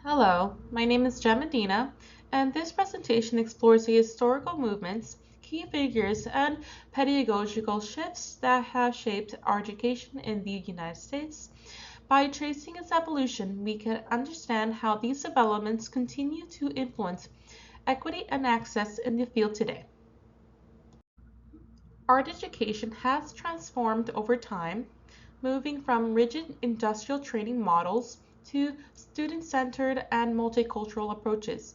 Hello, my name is Jen Medina, and this presentation explores the historical movements, key figures, and pedagogical shifts that have shaped our education in the United States. By tracing its evolution, we can understand how these developments continue to influence equity and access in the field today. Art education has transformed over time, moving from rigid industrial training models to student-centered and multicultural approaches.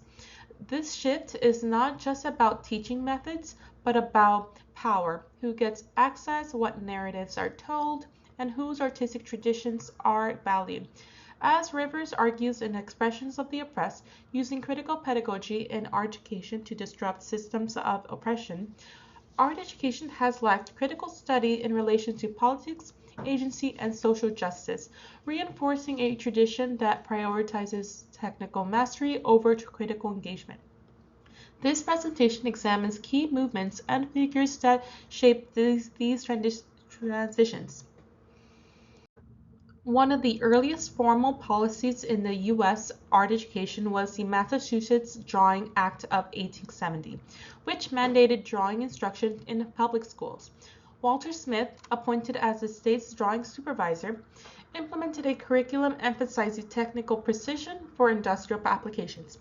This shift is not just about teaching methods, but about power, who gets access, what narratives are told, and whose artistic traditions are valued. As Rivers argues in Expressions of the Oppressed, using critical pedagogy in art education to disrupt systems of oppression, art education has lacked critical study in relation to politics, agency, and social justice, reinforcing a tradition that prioritizes technical mastery over critical engagement. This presentation examines key movements and figures that shaped these transitions. One of the earliest formal policies in the U.S. art education was the Massachusetts Drawing Act of 1870, which mandated drawing instruction in public schools. Walter Smith, appointed as the state's drawing supervisor, implemented a curriculum emphasizing technical precision for industrial applications.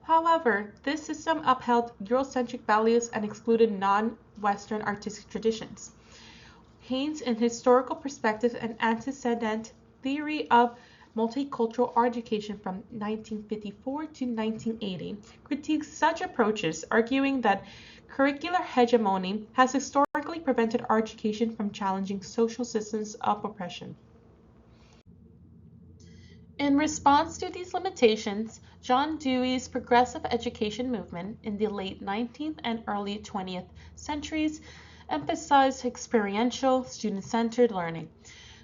However, this system upheld Eurocentric values and excluded non-Western artistic traditions. Haynes, in Historical Perspective and Antecedent Theory of Multicultural Art Education from 1954 to 1980, critiques such approaches, arguing that curricular hegemony has historically prevented art education from challenging social systems of oppression. In response to these limitations, John Dewey's progressive education movement in the late 19th and early 20th centuries emphasized experiential, student-centered learning.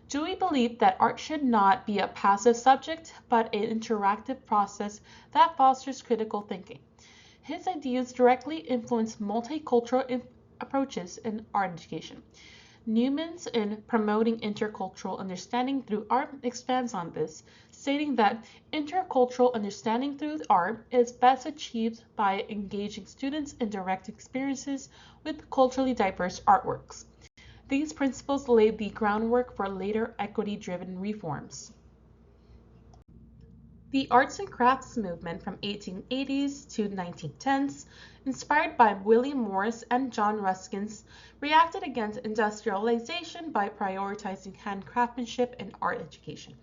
Dewey believed that art should not be a passive subject, but an interactive process that fosters critical thinking. His ideas directly influenced multicultural approaches in art education. Newman's in Promoting Intercultural Understanding Through Art expands on this, stating that intercultural understanding through art is best achieved by engaging students in direct experiences with culturally diverse artworks. These principles laid the groundwork for later equity-driven reforms. The arts and crafts movement from 1880s to 1910s, inspired by William Morris and John Ruskin's, reacted against industrialization by prioritizing handcraftsmanship in art education.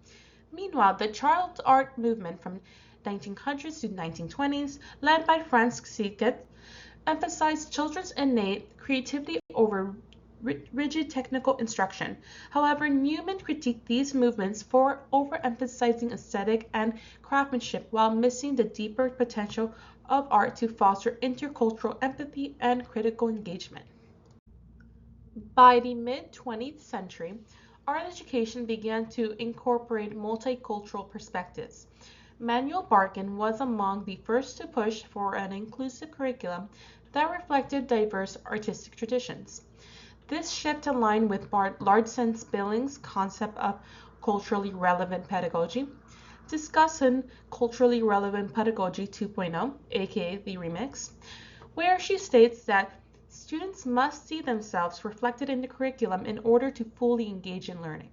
Meanwhile, the child art movement from 1900s to 1920s, led by Franz Siget, emphasized children's innate creativity over rigid technical instruction. However, Newman critiqued these movements for overemphasizing aesthetic and craftsmanship while missing the deeper potential of art to foster intercultural empathy and critical engagement. By the mid-20th century, art education began to incorporate multicultural perspectives. Manuel Barkin was among the first to push for an inclusive curriculum that reflected diverse artistic traditions. This shift aligned with Lardson's Billings' concept of culturally relevant pedagogy, discussed in Culturally Relevant Pedagogy 2.0, aka the Remix, where she states that students must see themselves reflected in the curriculum in order to fully engage in learning.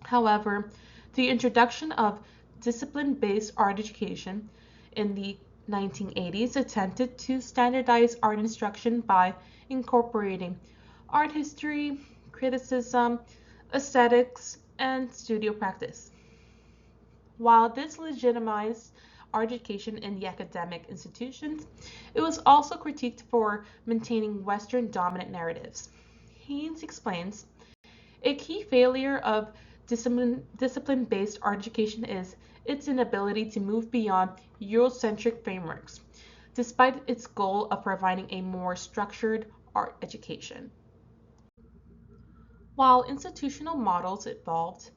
However, the introduction of discipline-based art education in the 1980s attempted to standardize art instruction by incorporating art history, criticism, aesthetics, and studio practice. While this legitimized art education in the academic institutions, it was also critiqued for maintaining Western dominant narratives. Haynes explains, a key failure of discipline-based art education is its inability to move beyond Eurocentric frameworks, despite its goal of providing a more structured art education. While institutional models evolved,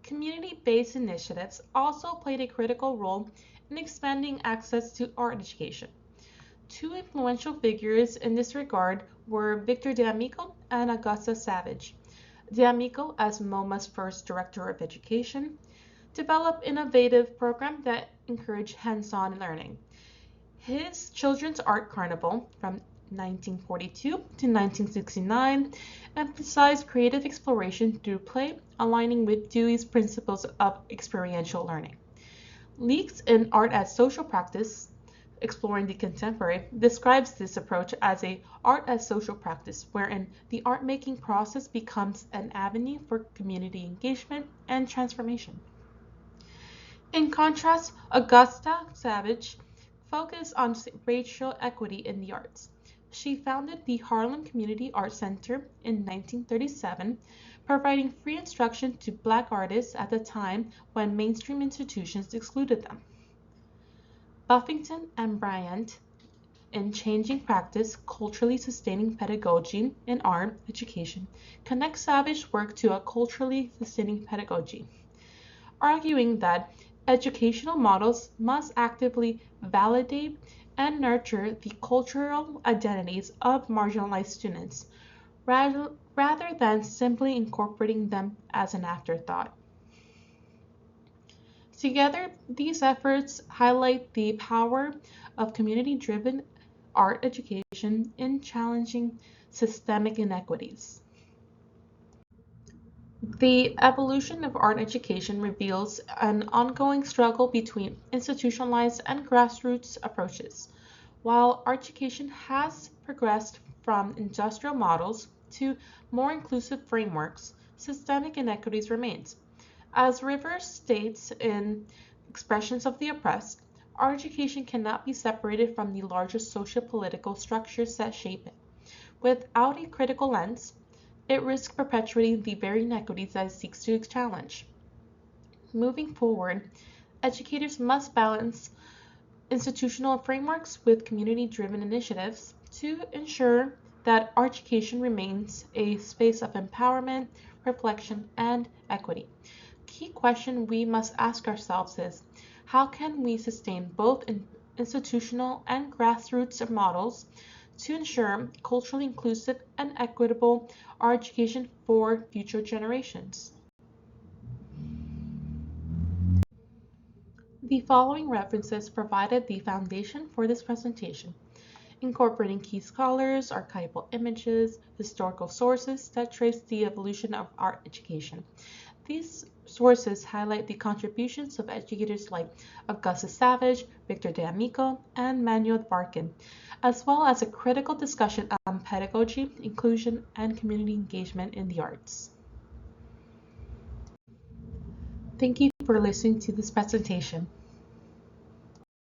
community-based initiatives also played a critical role in expanding access to art education. Two influential figures in this regard were Victor D'Amico and Augusta Savage. D'Amico as MoMA's first director of education, develop innovative programs that encourage hands-on learning. His Children's Art Carnival from 1942 to 1969 emphasized creative exploration through play, aligning with Dewey's principles of experiential learning. Leaks in Art as Social Practice, Exploring the Contemporary, describes this approach as a art as social practice wherein the art-making process becomes an avenue for community engagement and transformation. In contrast, Augusta Savage focused on racial equity in the arts. She founded the Harlem Community Art Center in 1937, providing free instruction to Black artists at the time when mainstream institutions excluded them. Buffington and Bryant, in Changing Practice, Culturally Sustaining Pedagogy in Art Education, connect Savage's work to a culturally sustaining pedagogy, arguing that educational models must actively validate and nurture the cultural identities of marginalized students rather than simply incorporating them as an afterthought. Together, these efforts highlight the power of community-driven art education in challenging systemic inequities. The evolution of art education reveals an ongoing struggle between institutionalized and grassroots approaches. While art education has progressed from industrial models to more inclusive frameworks, systemic inequities remain. As Rivers states in Expressions of the Oppressed, art education cannot be separated from the larger socio-political structures that shape it. Without a critical lens, it risks perpetuating the very inequities that it seeks to challenge. Moving forward, educators must balance institutional frameworks with community-driven initiatives to ensure that art education remains a space of empowerment, reflection, and equity. Key question we must ask ourselves is, how can we sustain both institutional and grassroots models to ensure culturally inclusive and equitable art education for future generations? The following references provided the foundation for this presentation, incorporating key scholars, archival images, historical sources that trace the evolution of art education. These sources highlight the contributions of educators like Augusta Savage, Victor D'Amico, and Manuel Barkin, as well as a critical discussion on pedagogy, inclusion, and community engagement in the arts. Thank you for listening to this presentation.